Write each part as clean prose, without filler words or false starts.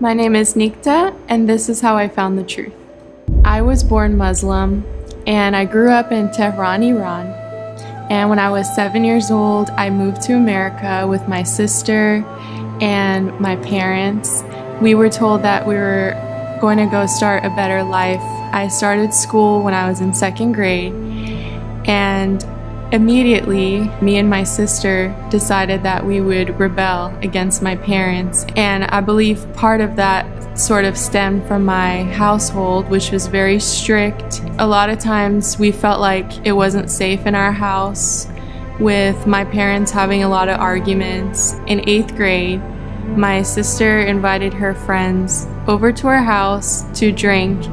My name is Nikta, and this is how I found the truth. I was born Muslim, and I grew up in Tehran, Iran. And when I was 7 years old, I moved to America with my sister and my parents. We were told that we were going to go start a better life. I started school when I was in second grade, and immediately, me and my sister decided that we would rebel against my parents. And I believe part of that sort of stemmed from my household, which was very strict. A lot of times we felt like it wasn't safe in our house, with my parents having a lot of arguments. In 8th grade, my sister invited her friends over to our house to drink,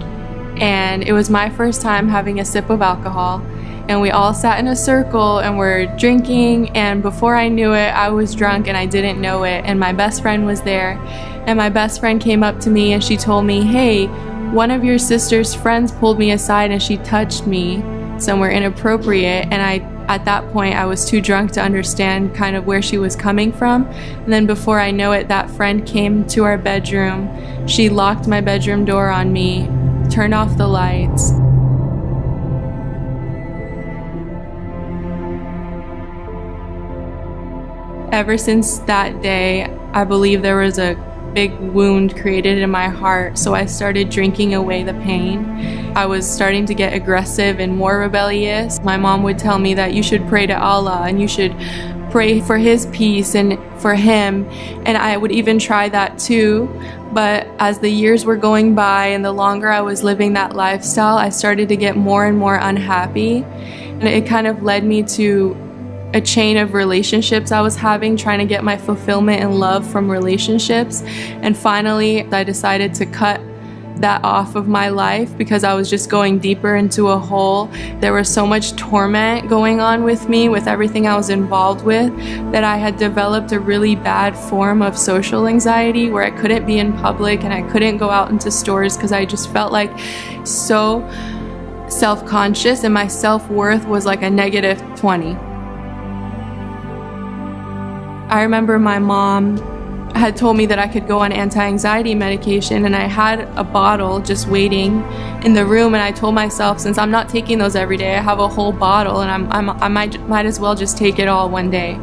and it was my first time having a sip of alcohol. And we all sat in a circle and were drinking, and before I knew it, I was drunk and I didn't know it, and my best friend was there. And my best friend came up to me and she told me, "Hey, one of your sister's friends pulled me aside and she touched me somewhere inappropriate." And at that point, I was too drunk to understand kind of where she was coming from. And then before I know it, that friend came to our bedroom. She locked my bedroom door on me, turned off the lights. Ever since that day, I believe there was a big wound created in my heart, so I started drinking away the pain. I was starting to get aggressive and more rebellious. My mom would tell me that you should pray to Allah and you should pray for His peace and for Him, and I would even try that too. But as the years were going by and the longer I was living that lifestyle, I started to get more and more unhappy, and it kind of led me to a chain of relationships I was having, trying to get my fulfillment and love from relationships. And finally, I decided to cut that off of my life because I was just going deeper into a hole. There was so much torment going on with me, with everything I was involved with, that I had developed a really bad form of social anxiety where I couldn't be in public and I couldn't go out into stores because I just felt like so self-conscious, and my self-worth was like a negative 20. I remember my mom had told me that I could go on anti-anxiety medication, and I had a bottle just waiting in the room, and I told myself, since I'm not taking those every day, I have a whole bottle and I might as well just take it all one day.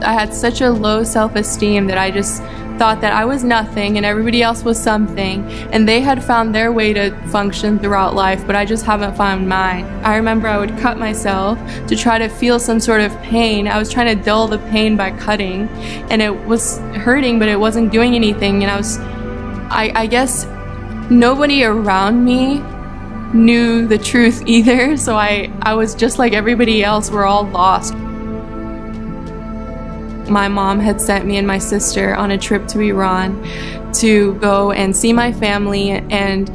I had such a low self-esteem that I just thought that I was nothing and everybody else was something, and they had found their way to function throughout life, but I just haven't found mine. I remember I would cut myself to try to feel some sort of pain. I was trying to dull the pain by cutting, and it was hurting, but it wasn't doing anything. And I guess nobody around me knew the truth either, so I was just like everybody else. We're all lost. My mom had sent me and my sister on a trip to Iran to go and see my family, and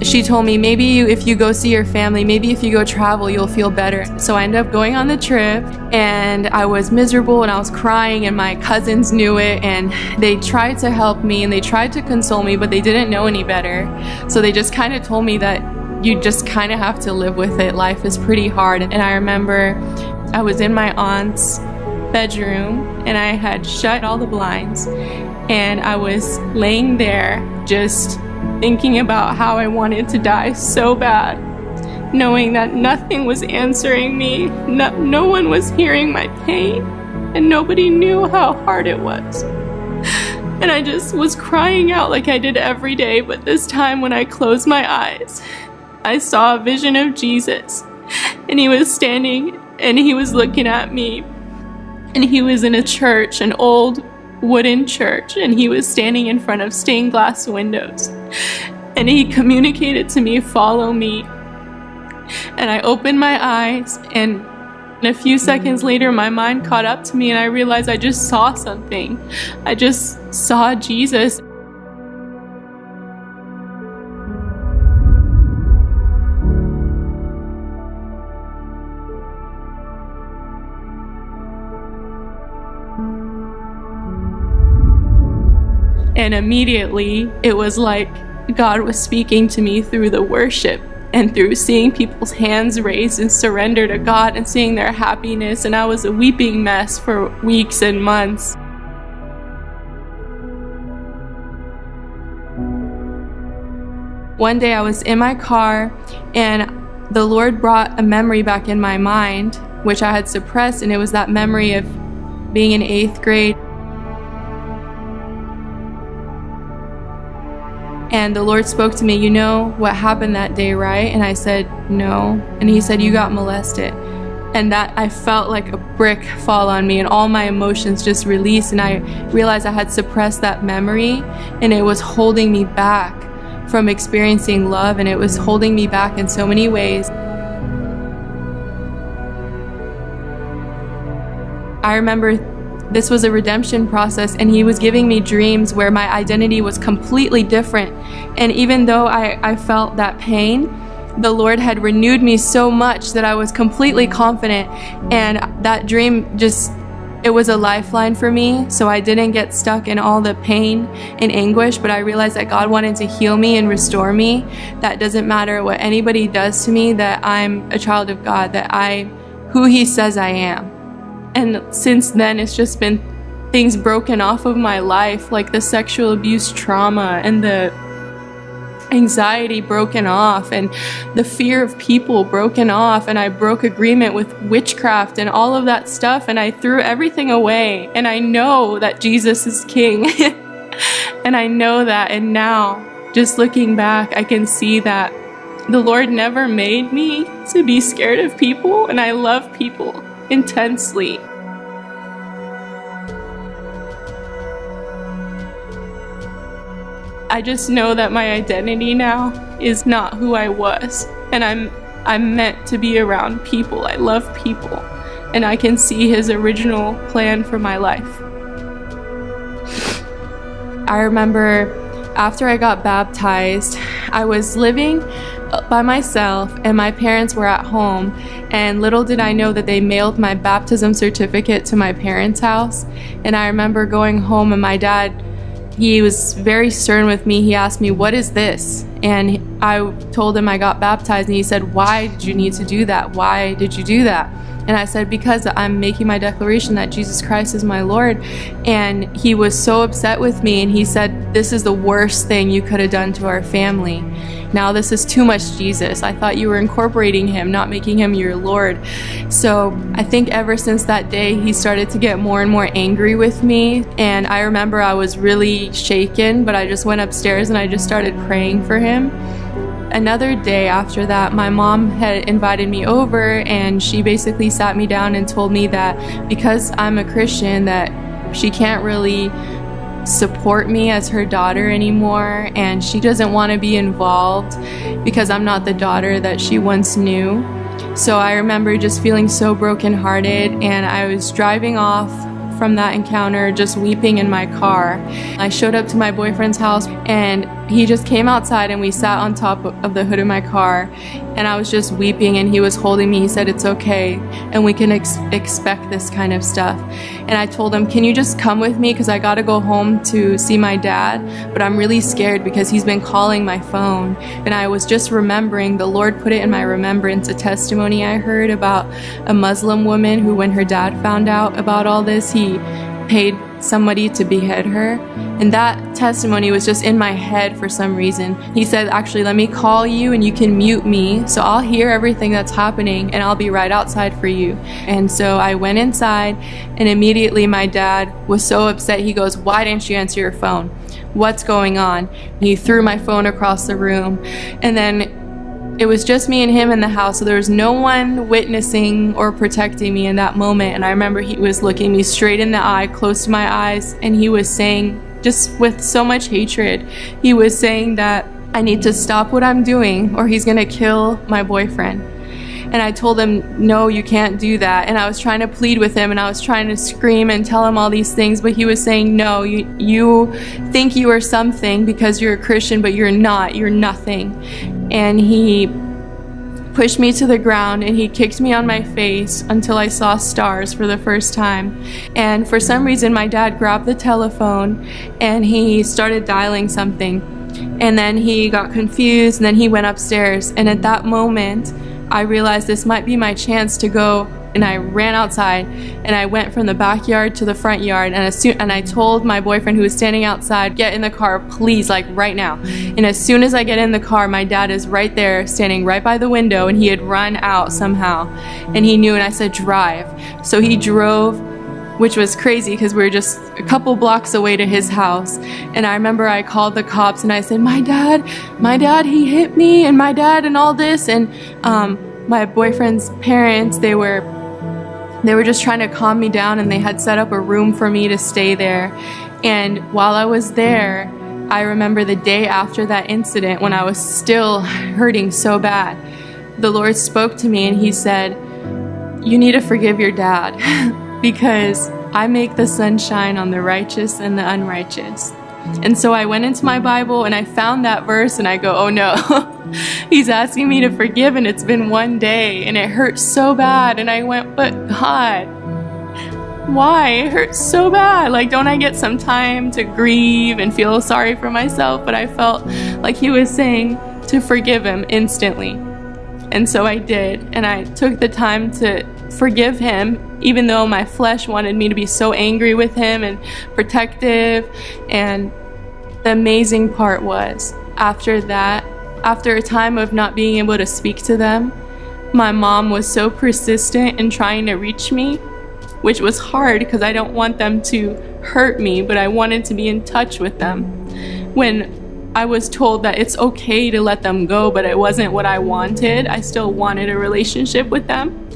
she told me, maybe if you go see your family, maybe if you go travel, you'll feel better. So I ended up going on the trip, and I was miserable and I was crying, and my cousins knew it, and they tried to help me and they tried to console me, but they didn't know any better. So they just kind of told me that you just kind of have to live with it. Life is pretty hard. And I remember I was in my aunt's bedroom and I had shut all the blinds, and I was laying there just thinking about how I wanted to die so bad, knowing that nothing was answering me, no one was hearing my pain, and nobody knew how hard it was. And I just was crying out like I did every day, but this time when I closed my eyes, I saw a vision of Jesus, and He was standing and He was looking at me. And He was in a church, an old wooden church, and He was standing in front of stained glass windows. And He communicated to me, "Follow me." And I opened my eyes, and a few seconds later, my mind caught up to me, and I realized I just saw something. I just saw Jesus. And immediately, it was like God was speaking to me through the worship and through seeing people's hands raised in surrender to God and seeing their happiness. And I was a weeping mess for weeks and months. One day I was in my car and the Lord brought a memory back in my mind, which I had suppressed, and it was that memory of being in 8th grade. And the Lord spoke to me, "You know what happened that day, right?" And I said, "No." And he said, "You got molested." And that I felt like a brick fall on me and all my emotions just released, and I realized I had suppressed that memory and it was holding me back from experiencing love, and it was holding me back in so many ways. I remember this was a redemption process, and he was giving me dreams where my identity was completely different. And even though I felt that pain, the Lord had renewed me so much that I was completely confident, and that dream it was a lifeline for me, so I didn't get stuck in all the pain and anguish, but I realized that God wanted to heal me and restore me. That doesn't matter what anybody does to me, that I'm a child of God, that I'm who he says I am. And since then, it's just been things broken off of my life, like the sexual abuse trauma and the anxiety broken off and the fear of people broken off, and I broke agreement with witchcraft and all of that stuff, and I threw everything away, and I know that Jesus is king. And I know that, and now just looking back, I can see that the Lord never made me to be scared of people, and I love people intensely. I just know that my identity now is not who I was, and I'm meant to be around people. I love people, and I can see his original plan for my life. I remember after I got baptized, I was living by myself and my parents were at home, and little did I know that they mailed my baptism certificate to my parents' house. And I remember going home, and my dad, he was very stern with me. He asked me, "What is this?" And I told him I got baptized, and he said, "Why did you need to do that? Why did you do that?" And I said, "Because I'm making my declaration that Jesus Christ is my Lord." And he was so upset with me, and he said, "This is the worst thing you could have done to our family. Now this is too much Jesus. I thought you were incorporating him, not making him your Lord." So I think ever since that day, he started to get more and more angry with me. And I remember I was really shaken, but I just went upstairs and I just started praying for him. Another day after that, my mom had invited me over, and she basically sat me down and told me that because I'm a Christian, that she can't really support me as her daughter anymore, and she doesn't want to be involved because I'm not the daughter that she once knew. So I remember just feeling so brokenhearted, and I was driving off from that encounter just weeping in my car. I showed up to my boyfriend's house, and he just came outside, and we sat on top of the hood of my car, and I was just weeping, and he was holding me. He said, "It's okay, and we can expect this kind of stuff." And I told him, "Can you just come with me, because I gotta go home to see my dad, but I'm really scared because he's been calling my phone." And I was just remembering, the Lord put it in my remembrance, a testimony I heard about a Muslim woman who, when her dad found out about all this, he paid somebody to behead her. And that testimony was just in my head for some reason. He said, "Actually, let me call you and you can mute me, so I'll hear everything that's happening, and I'll be right outside for you." And so I went inside, and immediately my dad was so upset. He goes, "Why didn't you answer your phone? What's going on?" And he threw my phone across the room. And then it was just me and him in the house, so there was no one witnessing or protecting me in that moment. And I remember he was looking me straight in the eye, close to my eyes, and he was saying, just with so much hatred, he was saying that I need to stop what I'm doing or he's gonna kill my boyfriend. And I told him, "No, you can't do that." And I was trying to plead with him, and I was trying to scream and tell him all these things, but he was saying, "No, you think you are something because you're a Christian, but you're not, you're nothing." And he pushed me to the ground, and he kicked me on my face until I saw stars for the first time. And for some reason, my dad grabbed the telephone and he started dialing something. And then he got confused, and then he went upstairs. And at that moment, I realized this might be my chance to go and I ran outside, and I went from the backyard to the front yard, and I told my boyfriend who was standing outside, get in the car, please, like right now. And as soon as I get in the car, my dad is right there, standing right by the window, and he had run out somehow, and he knew, and I said, drive. So he drove, which was crazy because we were just a couple blocks away to his house. And I remember I called the cops and I said, my dad, he hit me, and my dad and all this. And my boyfriend's parents, they were just trying to calm me down, and they had set up a room for me to stay there. And while I was there, I remember the day after that incident, when I was still hurting so bad, the Lord spoke to me and he said, you need to forgive your dad because I make the sun shine on the righteous and the unrighteous. And so I went into my Bible and I found that verse, and I go, oh no, he's asking me to forgive, and it's been one day and it hurts so bad. And I went, but God, why? It hurts so bad. Like, don't I get some time to grieve and feel sorry for myself? But I felt like he was saying to forgive him instantly. And so I did, and I took the time to forgive him, even though my flesh wanted me to be so angry with him and protective. And the amazing part was, after that, after a time of not being able to speak to them, my mom was so persistent in trying to reach me, which was hard because I don't want them to hurt me, but I wanted to be in touch with them. When I was told that it's okay to let them go, but it wasn't what I wanted. I still wanted a relationship with them.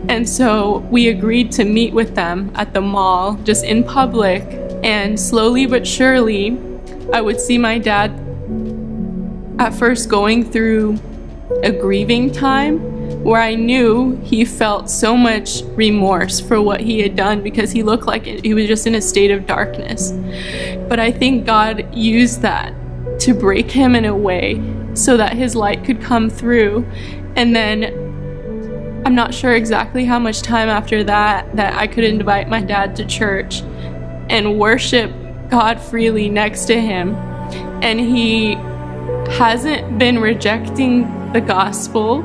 And so we agreed to meet with them at the mall, just in public. And slowly but surely, I would see my dad at first going through a grieving time where I knew he felt so much remorse for what he had done, because he looked like he was just in a state of darkness. But I think God used that to break him in a way so that his light could come through. And then I'm not sure exactly how much time after that I could invite my dad to church and worship God freely next to him. And he hasn't been rejecting the gospel.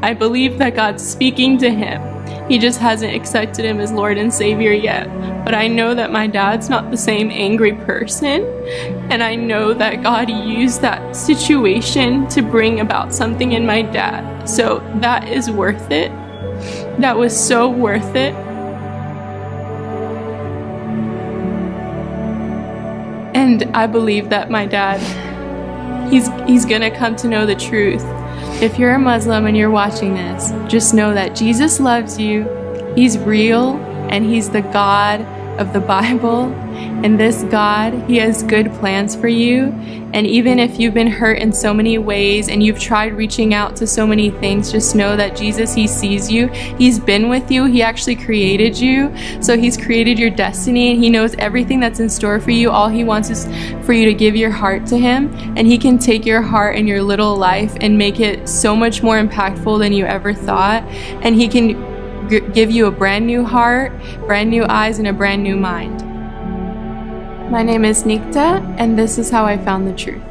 I believe that God's speaking to him. He just hasn't accepted him as Lord and Savior yet. But I know that my dad's not the same angry person. And I know that God used that situation to bring about something in my dad. So that is worth it. That was so worth it. And I believe that my dad, he's gonna come to know the truth. If you're a Muslim and you're watching this, just know that Jesus loves you. He's real, and he's the God of the Bible. And this God, he has good plans for you. And even if you've been hurt in so many ways and you've tried reaching out to so many things, just know that Jesus, he sees you. He's been with you. He actually created you. So he's created your destiny, and he knows everything that's in store for you. All he wants is for you to give your heart to him, and he can take your heart and your little life and make it so much more impactful than you ever thought. And he can give you a brand new heart, brand new eyes, and a brand new mind. My name is Nikta, and this is how I found the truth.